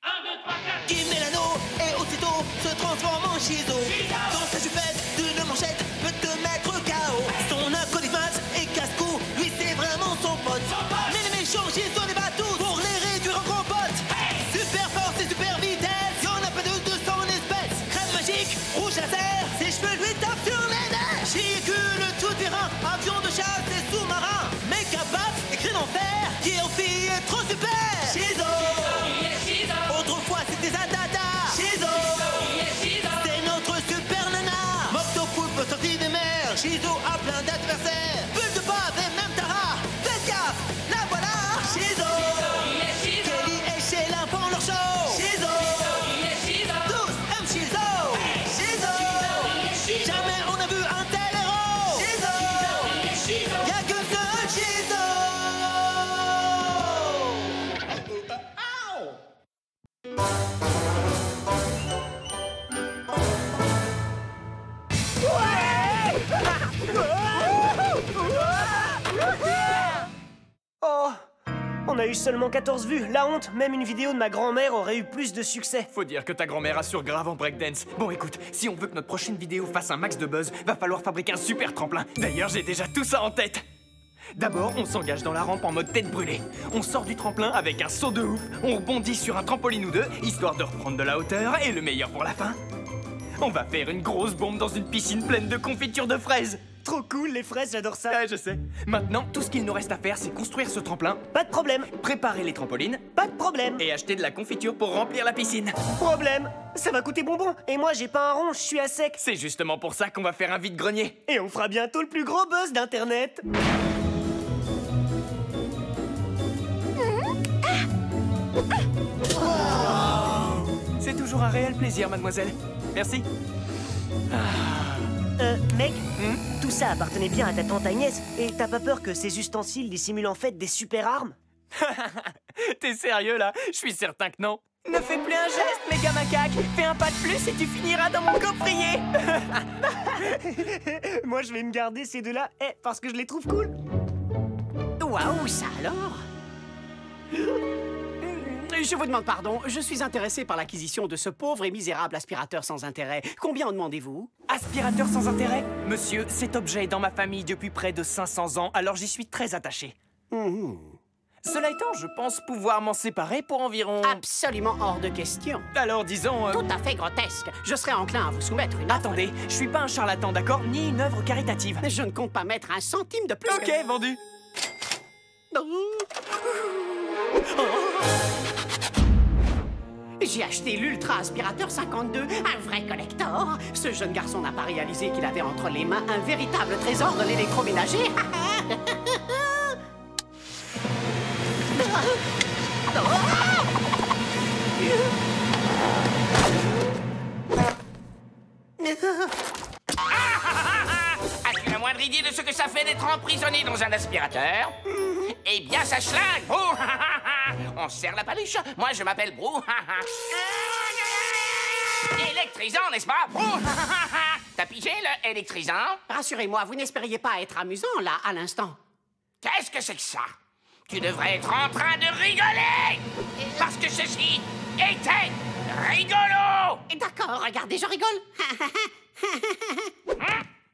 1, 2, 3, 4. Qui met l'anneau et aussitôt se transforme en Shizo. Dans sa jupette d'une manchette peut te mettre KO. Son acolyte et casse-cou, lui c'est vraiment son pote. Mais les méchants Shizo les bat tous pour les réduire en compote. Super force et super vitesse, y'en a pas de son espèce. Crème magique, rouge laser, ses cheveux lui tapent sur les nerfs. Véhicule tout terrain, avion de chasse et sous-marin. Méga bat, écrit en fer, qui en fille est trop super. Shizo. Autrefois c'était Zadada. Shizo. C'est notre super nana. Moctopoulpe sorti des mers. Shizo a plein d'adversaires. Bulle de base et même Tara. Faites gaffe, la voilà. Shizo. Kelly et Sheila font leur show. Shizo. Tous aiment Shizo. Shizo. Jamais on a vu un tel héros. Shizo. Y'a que seul Shizo. Oh, on a eu seulement 14 vues, la honte. Même une vidéo de ma grand-mère aurait eu plus de succès. Faut dire que ta grand-mère assure grave en breakdance. Bon écoute, si on veut que notre prochaine vidéo fasse un max de buzz, va falloir fabriquer un super tremplin. D'ailleurs, j'ai déjà tout ça en tête. D'abord, on s'engage dans la rampe en mode tête brûlée. On sort du tremplin avec un saut de ouf. On rebondit sur un trampoline ou deux, histoire de reprendre de la hauteur, et le meilleur pour la fin. On va faire une grosse bombe dans une piscine pleine de confiture de fraises. Trop cool, les fraises, j'adore ça. Ouais, je sais. Maintenant, tout ce qu'il nous reste à faire, c'est construire ce tremplin, Pas de problème, préparer les trampolines pas de problème. et acheter de la confiture pour remplir la piscine. Problème, ça va coûter bonbon. Et moi, j'ai pas un rond, je suis à sec. C'est justement pour ça qu'on va faire un vide-grenier. Et on fera bientôt le plus gros buzz d'Internet. C'est toujours un réel plaisir, mademoiselle. Merci. Mec, tout ça appartenait bien à ta tante Agnès. Et t'as pas peur que ces ustensiles dissimulent en fait des super armes? T'es sérieux, là? Je suis certain que non. Ne fais plus un geste, méga macaque. Fais un pas de plus et tu finiras dans mon coffrier. Moi, je vais me garder ces deux-là, parce que je les trouve cool. Waouh, ça alors? Je vous demande pardon, je suis intéressé par l'acquisition de ce pauvre et misérable aspirateur sans intérêt. Combien en demandez-vous? Aspirateur sans intérêt? Monsieur, cet objet est dans ma famille depuis près de 500 ans, alors j'y suis très attaché. Cela étant, je pense pouvoir m'en séparer pour environ... Absolument hors de question. Alors disons... Tout à fait grotesque. Je serais enclin à vous soumettre une offre. Attendez, je suis pas un charlatan, d'accord? Ni une œuvre caritative. Je ne compte pas mettre un centime de plus. Ok, vendu. J'ai acheté l'Ultra Aspirateur 52, un vrai collector. Ce jeune garçon n'a pas réalisé qu'il avait entre les mains un véritable trésor de l'électroménager. As-tu la moindre idée de ce que ça fait d'être emprisonné dans un aspirateur? Eh bien, ça schlingue, Brou. On serre la paluche. Moi, je m'appelle Brou. Électrisant, n'est-ce pas, Brou? T'as pigé le électrisant? Rassurez-moi, vous n'espériez pas être amusant, là, à l'instant. Qu'est-ce que c'est que ça? Tu devrais être en train de rigoler! Parce que ceci était rigolo! D'accord, regardez, je rigole.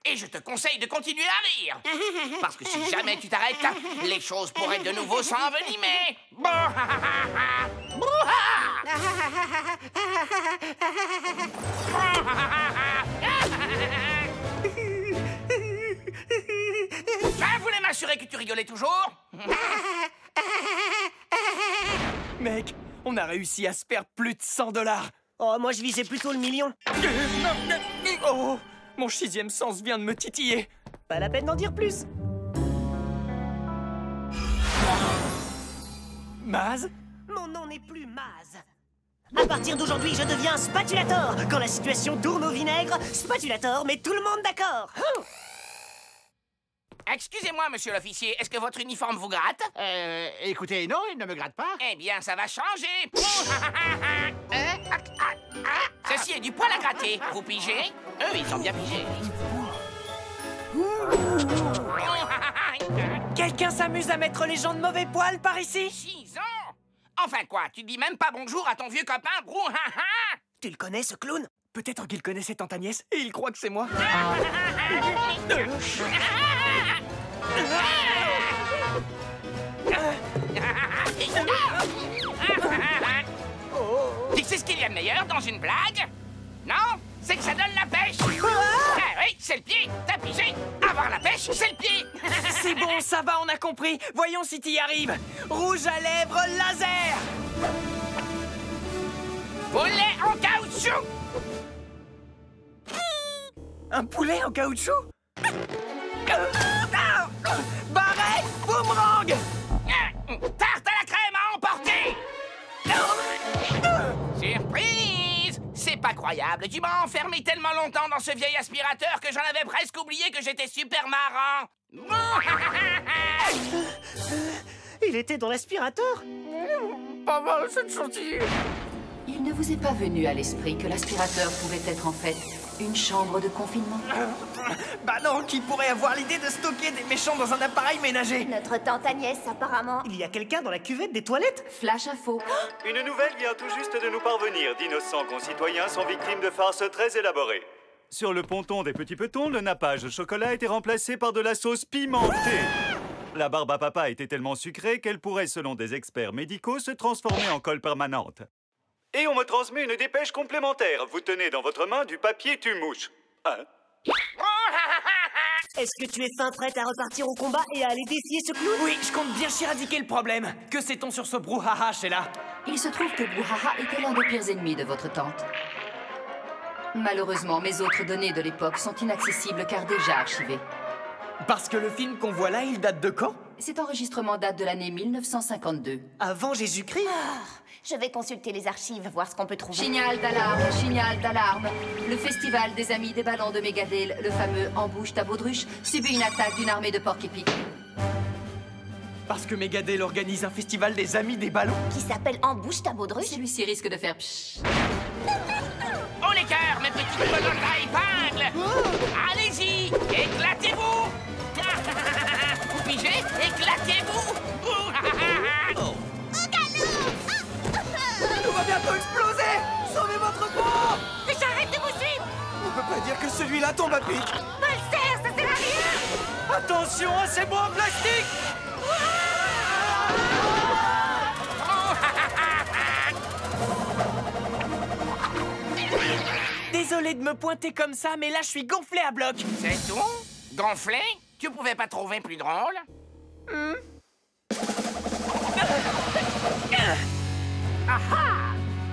Et je te conseille de continuer à rire. Parce que si jamais tu t'arrêtes, les choses pourraient de nouveau s'envenimer. Je voulais m'assurer que tu rigolais toujours. Mec, on a réussi à se perdre plus de 100 $. Oh, moi, je visais plutôt le million. Oh, mon 6e sens vient de me titiller. Pas la peine d'en dire plus. Maz? Mon nom n'est plus Maz. À partir d'aujourd'hui, je deviens Spatulator. Quand la situation tourne au vinaigre, Spatulator met tout le monde d'accord. Excusez-moi, monsieur l'officier, est-ce que votre uniforme vous gratte? Écoutez, non, il ne me gratte pas. Eh bien, ça va changer. Ceci est du poil à gratter. Vous pigez? Eux, ils ont bien pigé. Quelqu'un s'amuse à mettre les gens de mauvais poil par ici? 6 ans? Enfin quoi, tu dis même pas bonjour à ton vieux copain Brouhaha? Tu le connais, ce clown? Peut-être qu'il connaissait tante Agnès et il croit que c'est moi. Tu sais ce qu'il y a de meilleur dans une blague? Non? C'est que ça donne la pêche. Ah oui, c'est le pied. T'as pigé? Avoir la pêche, c'est le pied. C'est bon, ça va, on a compris. Voyons si t'y arrives. Rouge à lèvres laser. Poulet en caoutchouc. Un poulet en caoutchouc? Barrette, boomerang. Tarte à la crème à emporter. Surprise! C'est pas croyable. Tu m'as enfermé tellement longtemps dans ce vieil aspirateur que j'en avais presque oublié que j'étais super marrant. Il était dans l'aspirateur? Pas mal cette chantier. Il ne vous est pas venu à l'esprit que l'aspirateur pouvait être en fait une chambre de confinement? Bah non, qui pourrait avoir l'idée de stocker des méchants dans un appareil ménager? Notre tante Agnès, apparemment. Il y a quelqu'un dans la cuvette des toilettes? Flash info. Une nouvelle vient tout juste de nous parvenir. D'innocents concitoyens sont victimes de farces très élaborées. Sur le ponton des Petits Petons, le nappage au chocolat a été remplacé par de la sauce pimentée. La barbe à papa était tellement sucrée qu'elle pourrait, selon des experts médicaux, se transformer en colle permanente. Et on me transmet une dépêche complémentaire. Vous tenez dans votre main du papier tue-mouche. Hein? Est-ce que tu es fin prête à repartir au combat et à aller défier ce clown? Oui, je compte bien chéradiquer le problème. Que sait-on sur ce brouhaha, Sheila? Il se trouve que Brouhaha était l'un des pires ennemis de votre tante. Malheureusement, mes autres données de l'époque sont inaccessibles car déjà archivées. Parce que le film qu'on voit là, il date de quand? Cet enregistrement date de l'année 1952. Avant Jésus-Christ? Je vais consulter les archives, voir ce qu'on peut trouver. Signal d'alarme, signal d'alarme. Le festival des Amis des Ballons de Mégadale, le fameux Embouche à Baudruche, subit une attaque d'une armée de porc-épics. Parce que Mégadale organise un festival des Amis des Ballons? Qui s'appelle Embouche ta baudruche? Celui-ci risque de faire pshhh. Oh les cœurs, mes petits colonnes à épingle. Allez-y, éclatez-vous. Vous pigez? Éclatez-vous. Tout va bientôt exploser! Sauvez votre peau! J'arrête de vous suivre! On peut pas dire que celui-là tombe à pic! Voltaire, ça sert à rien! Attention à ces bois en plastique! Désolé de me pointer comme ça, mais là je suis gonflé à bloc! C'est tout? Gonflé? Tu pouvais pas trouver plus drôle?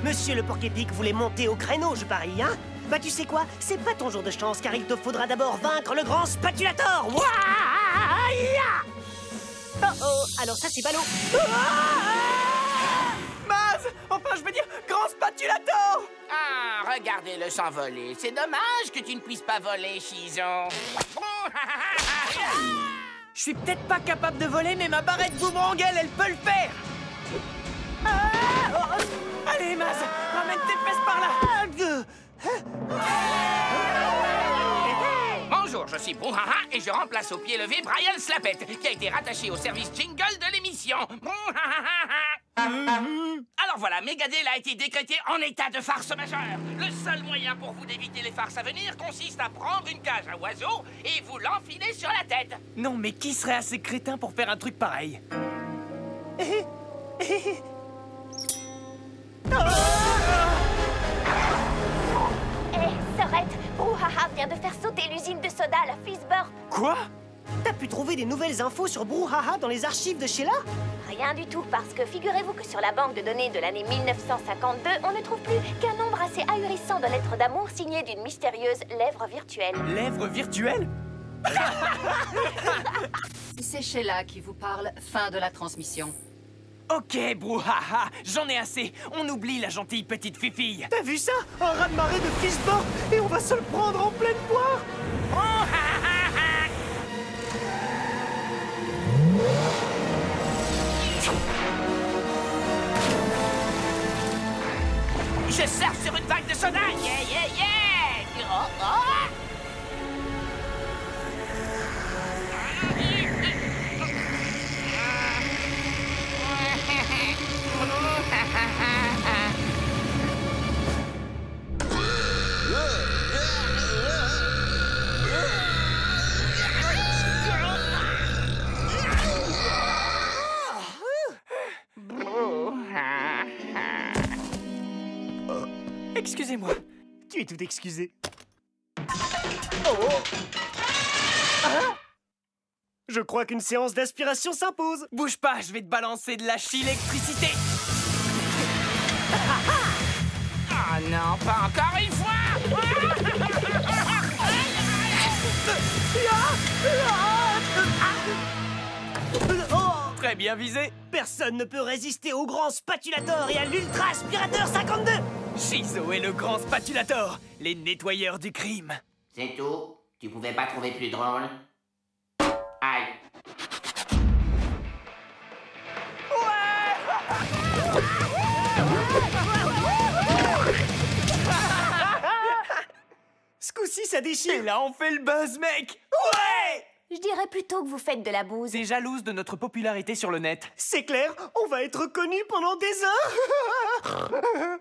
Monsieur le porc-épic voulait monter au créneau, je parie, hein? Bah tu sais quoi? C'est pas ton jour de chance, car il te faudra d'abord vaincre le grand spatulator! Ouah-ya! Oh, alors ça c'est ballot! Maz! Enfin, je veux dire, grand spatulator! Ah, regardez-le s'envoler. C'est dommage que tu ne puisses pas voler, Chison. Je suis peut-être pas capable de voler, mais ma barrette boomerang, elle peut le faire! Allez, Maz, ramène tes fesses par là! Bonjour, je suis Brouhaha et je remplace au pied levé Brian Slapette, qui a été rattaché au service jingle de l'émission. Alors voilà, Mégadale a été décrété en état de farce majeure. Le seul moyen pour vous d'éviter les farces à venir consiste à prendre une cage à oiseaux et vous l'enfiler sur la tête. Non, mais qui serait assez crétin pour faire un truc pareil? Sorette, Brouhaha vient de faire sauter l'usine de soda à la Fizburg. Quoi? T'as pu trouver des nouvelles infos sur Brouhaha dans les archives de Sheila? Rien du tout, parce que figurez-vous que sur la banque de données de l'année 1952, on ne trouve plus qu'un nombre assez ahurissant de lettres d'amour signées d'une mystérieuse lèvre virtuelle. Lèvres virtuelles? C'est Sheila qui vous parle. Fin de la transmission. Ok, Brouhaha, j'en ai assez. On oublie la gentille petite fifille. T'as vu ça? Un raz-de-marée de Fizburg et on va se le prendre en pleine poire! Je surfe sur une vague de soda. Yeah, yeah, yeah. Oh, oh. Excusez-moi. Tu es tout excusé. Oh. Ah, je crois qu'une séance d'aspiration s'impose. Bouge pas, je vais te balancer de la chi-électricité. Oh non, pas encore une fois. Oh, Très bien visé. personne ne peut résister au grand spatulator et à l'ultra aspirateur 52. Shizo et le grand spatulator, les nettoyeurs du crime. C'est tout? Tu pouvais pas trouver plus drôle? Aïe. Ce coup-ci, ça déchire. Et là, on fait le buzz, mec. Ouais! Je dirais plutôt que vous faites de la bouse. T'es jalouse de notre popularité sur le net. C'est clair, on va être connus pendant des heures.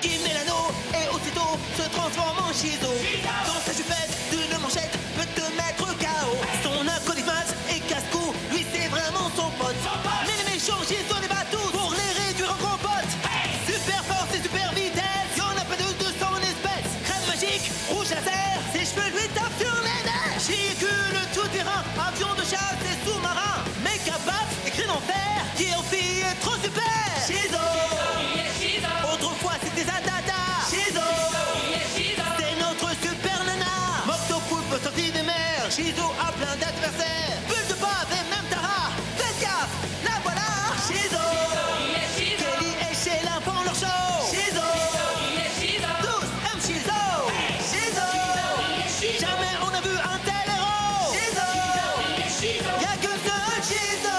Il met l'anneau et aussitôt se transforme en Shizo. Dans sa jupette d'une manchette peut te mettre KO. Son acolyte et casse-cou, lui c'est vraiment son pote. Mais les méchants Shizo les bat tous pour les réduire en compote. Super force et super vitesse, y'en a pas de 200 espèces. Crème magique, rouge laser, ses cheveux lui tapent sur les nerfs. Véhicule tout terrain, avion de chasse et sous-marin. Méca bat, écrit en fer, qui en fille est trop super. Shizo. Autrefois c'était Zadada. Shizo. C'est notre super nana. Moctopoulpe sorti des mers. Shizo a plein d'adversaires. Bulle de bave et même Tara. Faites gaffe, la voilà. Shizo. Kelly et Sheila font leur show. Shizo. Tous aiment Shizo. Shizo. Jamais on a vu un tel héros. Shizo. Y'a que seul Shizo.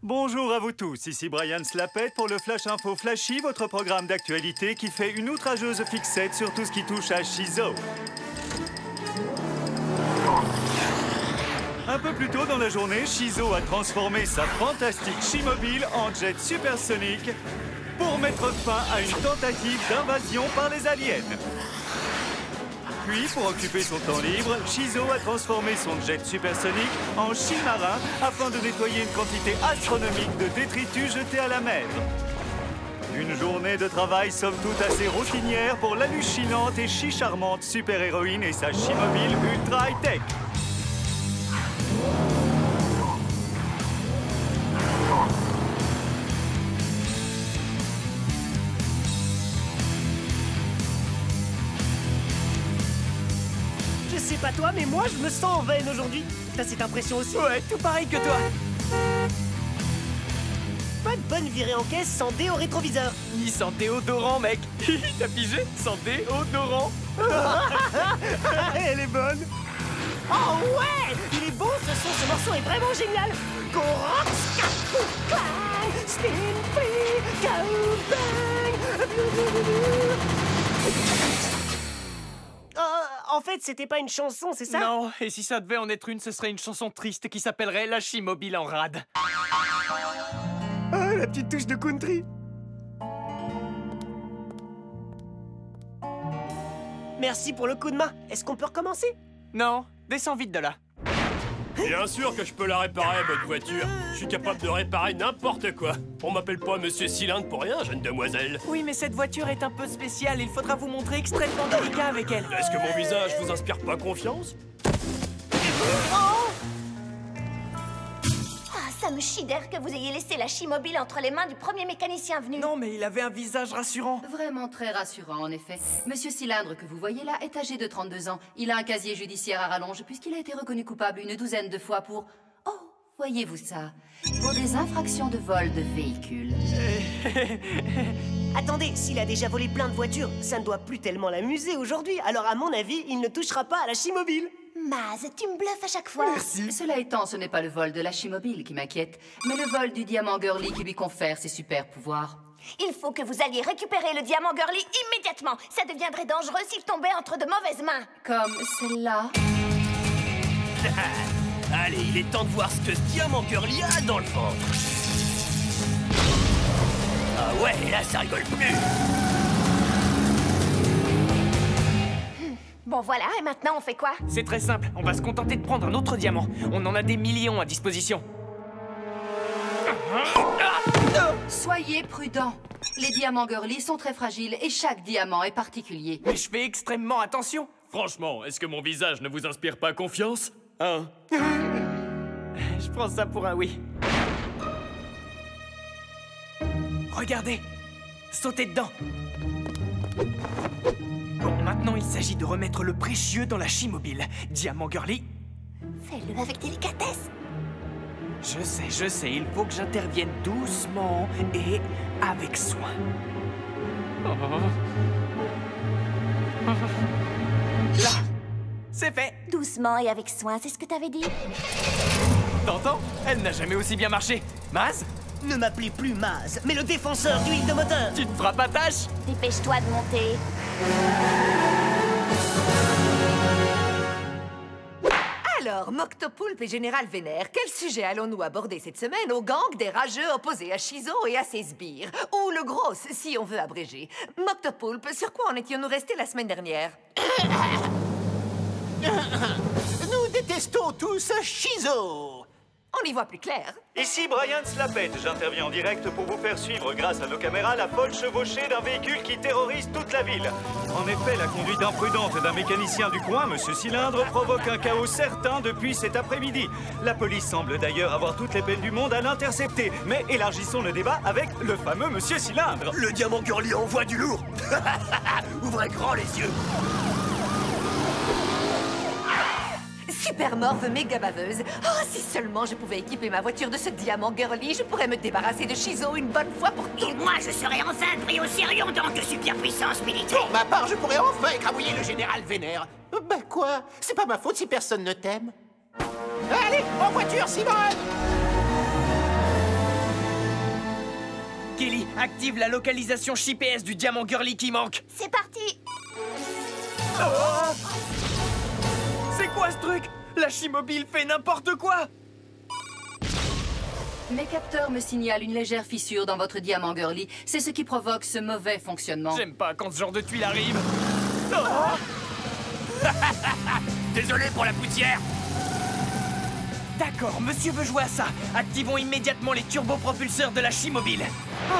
Bonjour à vous tous, ici Brian Slapette pour le Flash Info Flashy, votre programme d'actualité qui fait une outrageuse fixette sur tout ce qui touche à Shizo. Un peu plus tôt dans la journée, Shizo a transformé sa fantastique Shimobile en jet supersonique pour mettre fin à une tentative d'invasion par les aliens. Puis, pour occuper son temps libre, Shizo a transformé son jet supersonique en chi-marin afin de nettoyer une quantité astronomique de détritus jetés à la mer. Une journée de travail somme toute assez routinière pour l'hallucinante et chi-charmante super-héroïne et sa chi-mobile ultra high-tech. Je sais pas toi, mais moi je me sens en veine aujourd'hui. T'as cette impression aussi? Ouais, tout pareil que toi. Pas de bonne virée en caisse sans dé au rétroviseur. Ni sans déodorant, mec. T'as pigé? Sans déodorant. Elle est bonne. Oh ouais, il est beau ce son, ce morceau est vraiment génial. Go rock, ska, clang, spin free, go bang. En fait, c'était pas une chanson, c'est ça? Non, et si ça devait en être une, ce serait une chanson triste qui s'appellerait La Chi-mobile en rade. Ah, la petite touche de country. Merci pour le coup de main. Est-ce qu'on peut recommencer? Non, descends vite de là. Bien sûr que je peux la réparer, votre voiture. Je suis capable de réparer n'importe quoi. On m'appelle pas Monsieur Cylindre pour rien, jeune demoiselle. Oui, mais cette voiture est un peu spéciale. Il faudra vous montrer extrêmement délicat avec elle. Est-ce que mon visage vous inspire pas confiance? Ah, Ça me chie d'air que vous ayez laissé la Chimobile entre les mains du premier mécanicien venu. Non, mais il avait un visage rassurant. Vraiment très rassurant, en effet. Monsieur Cylindre, que vous voyez là, est âgé de 32 ans. Il a un casier judiciaire à rallonge, puisqu'il a été reconnu coupable une douzaine de fois pour... Oh, voyez-vous ça? Pour des infractions de vol de véhicules. Attendez, s'il a déjà volé plein de voitures, ça ne doit plus tellement l'amuser aujourd'hui. Alors à mon avis, il ne touchera pas à la Chimobile. Maz, tu me bluffes à chaque fois. Merci. Cela étant, ce n'est pas le vol de la Chimobile qui m'inquiète, mais le vol du diamant Girly qui lui confère ses super pouvoirs. Il faut que vous alliez récupérer le diamant Girly immédiatement. Ça deviendrait dangereux s'il tombait entre de mauvaises mains. Comme celle-là. Allez, il est temps de voir ce que ce diamant Girly a dans le ventre. Ah ouais, là ça rigole plus. Bon voilà, et maintenant on fait quoi? C'est très simple, on va se contenter de prendre un autre diamant. On en a des millions à disposition. Soyez prudents. Les diamants Girly sont très fragiles et chaque diamant est particulier. Mais je fais extrêmement attention. Franchement, est-ce que mon visage ne vous inspire pas confiance? Hein? Je prends ça pour un oui. Regardez, sautez dedans. Bon, maintenant il s'agit de remettre le précieux dans la Chimobile. Diamant Girly. Fais-le avec délicatesse. Je sais, il faut que j'intervienne doucement et avec soin. Là, c'est fait. Doucement et avec soin, c'est ce que t'avais dit. T'entends? Elle n'a jamais aussi bien marché. Maz? Ne m'appelez plus Maz, mais le défenseur d'huile de moteur. Tu te feras pas tâche? Dépêche-toi de monter. Alors, Moctopoulpe et Général Vénère, quel sujet allons-nous aborder cette semaine au gang des rageux opposés à Chizo et à ses sbires? Ou le gros, si on veut abréger. Moctopoulpe, sur quoi en étions-nous restés la semaine dernière? Nous détestons tous Chizo. On y voit plus clair. Ici Brian Slapette, j'interviens en direct pour vous faire suivre grâce à nos caméras la folle chevauchée d'un véhicule qui terrorise toute la ville. En effet, la conduite imprudente d'un mécanicien du coin, Monsieur Cylindre, provoque un chaos certain depuis cet après-midi. La police semble d'ailleurs avoir toutes les peines du monde à l'intercepter. Mais élargissons le débat avec le fameux Monsieur Cylindre. Le diamant Girly envoie du lourd. Ouvrez grand les yeux. Super morve méga baveuse. Oh, si seulement je pouvais équiper ma voiture de ce diamant Girly, je pourrais me débarrasser de Chizo une bonne fois pour toutes. Et moi, je serais enfin pris au sérieux en tant que superpuissance militaire. Pour ma part, je pourrais enfin écrabouiller le général Vénère. Ben quoi? C'est pas ma faute si personne ne t'aime. Allez, en voiture, Simon! Kelly, active la localisation GPS du diamant Girly qui manque. C'est parti. Oh! C'est quoi ce truc? La Chimobile fait n'importe quoi! Mes capteurs me signalent une légère fissure dans votre diamant Girly. C'est ce qui provoque ce mauvais fonctionnement. J'aime pas quand ce genre de tuile arrive. Oh! Désolé pour la poussière. D'accord, monsieur veut jouer à ça. Activons immédiatement les turbopropulseurs de la Chimobile. Oh!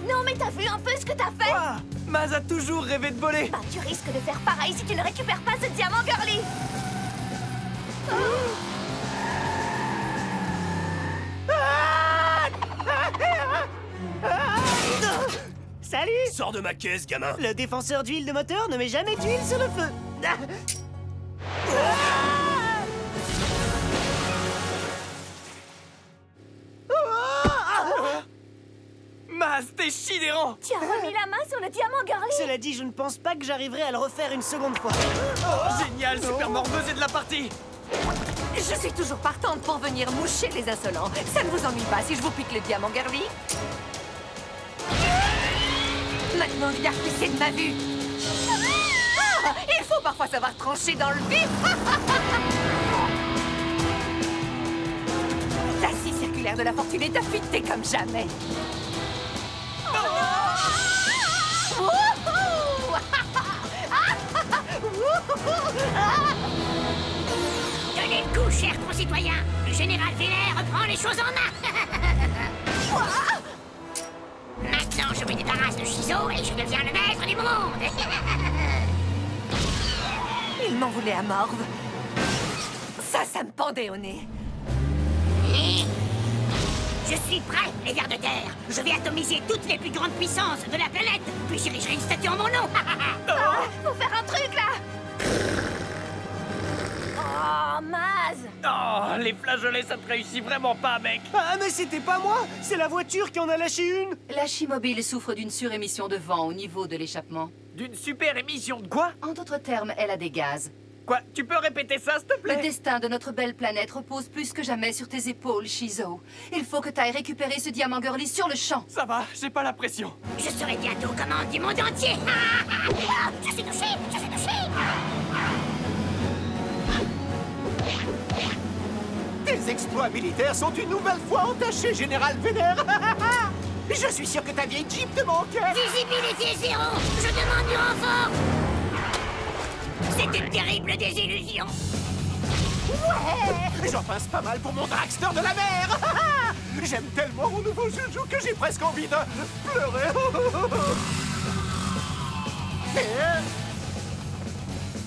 Non, mais t'as vu un peu ce que t'as fait? Ah, Maz a toujours rêvé de voler. Bah, tu risques de faire pareil si tu ne récupères pas ce diamant Girly. Salut! Sors de ma caisse, gamin. Le défenseur d'huile de moteur ne met jamais d'huile sur le feu. Maz, t'es sidérant! Tu as remis la main sur le diamant Girly. Cela dit, je ne pense pas que j'arriverai à le refaire une seconde fois. Oh, génial, super morveuse de la partie! Je suis toujours partante pour venir moucher les insolents. Ça ne vous ennuie pas si je vous pique le diamant Girly? Maintenant, c'est de ma vue. Ah, il faut parfois savoir trancher dans le vif. La scie circulaire de la fortune est affûtée comme jamais. Tenez le coup, chers concitoyens. Le général Vénère reprend les choses en main. Maintenant, je me débarrasse de Chizo et je deviens le maître du monde. Il m'en voulait à morve. Ça me pendait au nez. Je suis prêt, les vers de terre. Je vais atomiser toutes les plus grandes puissances de la planète, puis j'érigerai une statue en mon nom. Faut faire un truc, là. Oh, Maz. Oh, les flageolets, ça te réussit vraiment pas, mec. Ah, mais c'était pas moi. C'est la voiture qui en a lâché une. La Chimobile souffre d'une surémission de vent au niveau de l'échappement. D'une super émission de quoi? En d'autres termes, elle a des gaz. Quoi? Tu peux répéter ça, s'il te Le plaît? destin de notre belle planète repose plus que jamais sur tes épaules, Shizo. Il faut que t'ailles récupérer ce diamant girly sur le champ. Ça va, j'ai pas la pression. Je serai bientôt commande du monde entier. Je suis touché, je suis touché. Tes exploits militaires sont une nouvelle fois entachés, Général Vénère. Je suis sûr que ta vieille Jeep te manquait. Visibilité zéro. Je demande du renfort. C'est une terrible désillusion. Ouais, j'en pince pas mal pour mon dragster de la mer. J'aime tellement mon nouveau joujou que j'ai presque envie de pleurer.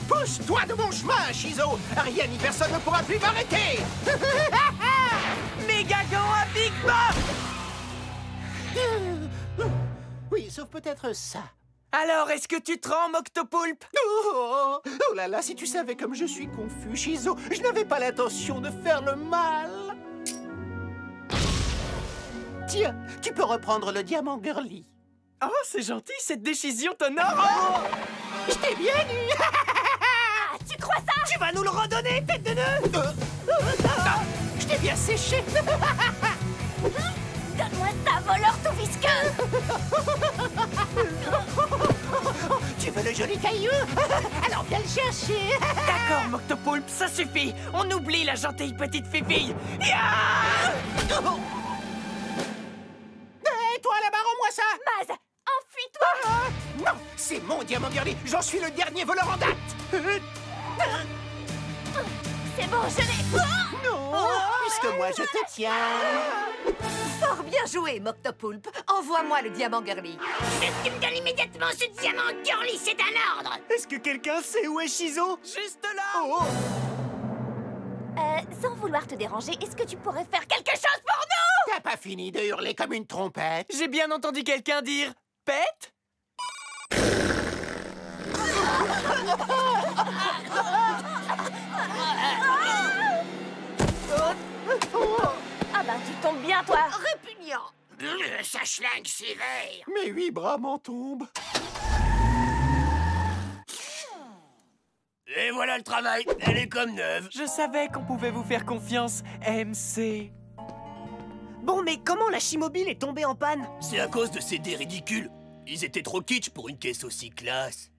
Pousse-toi de mon chemin, Shizo. Rien ni personne ne pourra plus m'arrêter. Mégagan à Big Bob. Oui, sauf peut-être ça. Alors, est-ce que tu te rends, Moctopoulpe? Oh là là, si tu savais comme je suis confus, Shizo, je n'avais pas l'intention de faire le mal. Tiens, tu peux reprendre le diamant girly. Oh, c'est gentil, cette décision t'honore. Je t'ai bien eu. Tu crois ça? Tu vas nous le redonner, tête de nœud. Je t'ai bien séché. Donne-moi ça, voleur tout visqueux. Tu veux le joli caillou? Alors viens le chercher. D'accord, Moctopoulpe, ça suffit. On oublie la gentille petite fifille. Hé, toi là-bas, rends-moi ça. Maz, enfuis-toi. Non, c'est mon diamant girly. J'en suis le dernier voleur en date. C'est bon, je l'ai. Non, puisque moi je te tiens. Fort bien joué, Moctopoulpe. Envoie-moi le diamant girly. Tu me donnes immédiatement ce diamant girly, c'est un ordre. Est-ce que quelqu'un sait où est Shizo? Juste là. Sans vouloir te déranger, est-ce que tu pourrais faire quelque chose pour nous? T'as pas fini de hurler comme une trompette? J'ai bien entendu quelqu'un dire pète. Ah bah, tu tombes bien, toi. Répugnant. Ça schlingue sévère. Mes 8 bras m'en tombent. Et voilà le travail, elle est comme neuve. Je savais qu'on pouvait vous faire confiance, MC. Bon, mais comment la Chimobile est tombée en panne? C'est à cause de ces dés ridicules. Ils étaient trop kitsch pour une caisse aussi classe.